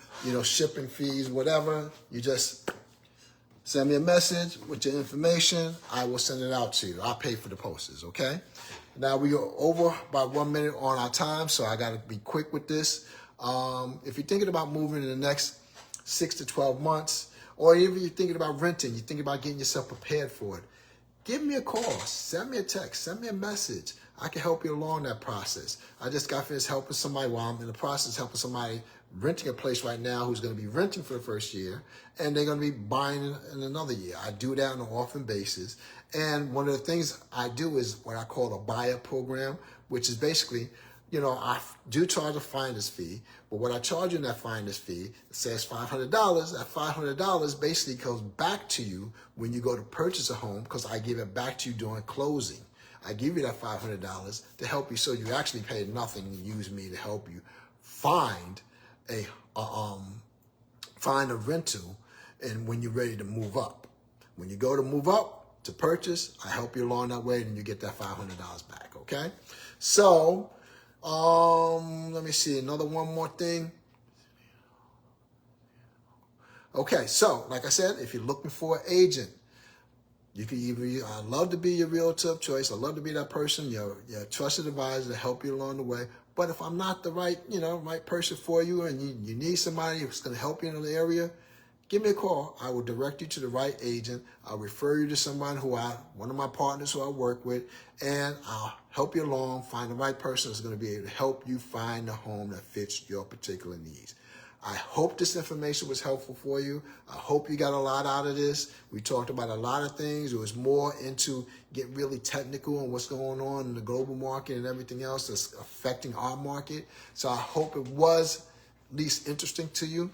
shipping fees, whatever. You just Send me a message with your information. I will send it out to you. I'll pay for the posters, okay? Now we are over by 1 minute on our time, so I got to be quick with this. If you're thinking about moving in the next 6 to 12 months, or even you're thinking about renting, you're thinking about getting yourself prepared for it, give me a call, send me a text, send me a message. I can help you along that process. I just got finished helping somebody while I'm in the process, helping somebody renting a place right now who's going to be renting for the first year, and they're going to be buying in another year. I do that on an often basis. And one of the things I do is what I call a buyer program, which is basically, you know, I do charge a finder's fee, but what I charge you in that finder's fee, it says $500. That $500 basically goes back to you when you go to purchase a home, because I give it back to you during closing. I give you that $500 to help you, so you actually pay nothing and use me to help you find a rental, and when you're ready to move up. When you go to move up to purchase, I help you along that way, and you get that $500 back, okay? So, let me see, one more thing. Okay, so, like I said, if you're looking for an agent, you can I'd love to be your realtor of choice. I'd love to be that person, your trusted advisor to help you along the way. But if I'm not the right, right person for you, and you need somebody who's going to help you in the area, give me a call. I will direct you to the right agent. I'll refer you to someone one of my partners who I work with, and I'll help you along, find the right person that's going to be able to help you find a home that fits your particular needs. I hope this information was helpful for you. I hope you got a lot out of this. We talked about a lot of things. It was more into getting really technical on what's going on in the global market and everything else that's affecting our market. So I hope it was at least interesting to you.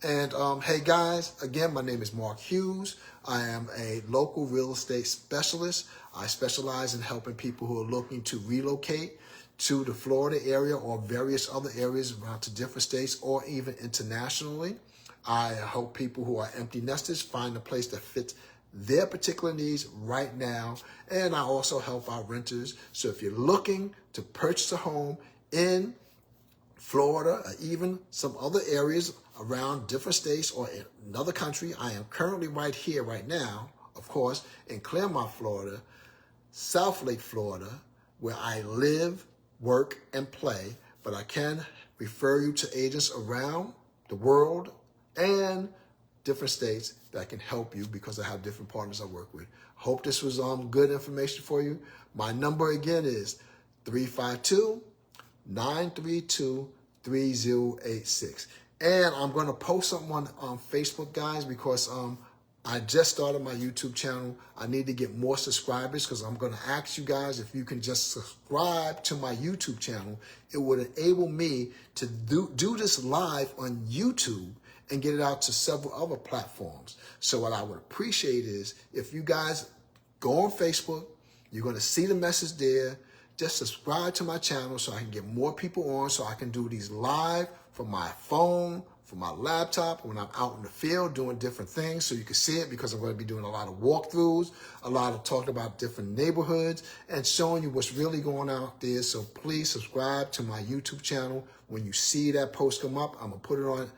And hey guys, again, my name is Mark Hughes. I am a local real estate specialist. I specialize in helping people who are looking to relocate to the Florida area or various other areas around to different states or even internationally. I help people who are empty nesters find a place that fits their particular needs right now. And I also help our renters. So if you're looking to purchase a home in Florida, or even some other areas around different states or in another country, I am currently right here, right now, of course, in Claremont, Florida, South Lake, Florida, where I live, work, and play, but I can refer you to agents around the world and different states that can help you because I have different partners I work with. Hope this was good information for you. My number again is 352-932-3086. And I'm going to post something on Facebook, guys, because I just started my YouTube channel. I need to get more subscribers, because I'm going to ask you guys if you can just subscribe to my YouTube channel. It would enable me to do this live on YouTube and get it out to several other platforms. So what I would appreciate is if you guys go on Facebook, you're going to see the message there. Just subscribe to my channel so I can get more people on, so I can do these live from my phone, from my laptop, when I'm out in the field doing different things, so you can see it, because I'm going to be doing a lot of walkthroughs, a lot of talking about different neighborhoods, and showing you what's really going on out there. So please subscribe to my YouTube channel. When you see that post come up, I'm going to put it on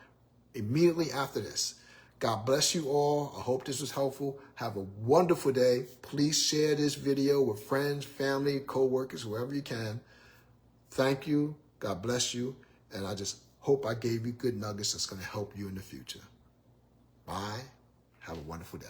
immediately after this. God bless you all. I hope this was helpful. Have a wonderful day. Please share this video with friends, family, co-workers, whoever you can. Thank you. God bless you. And I just hope I gave you good nuggets that's going to help you in the future. Bye. Have a wonderful day.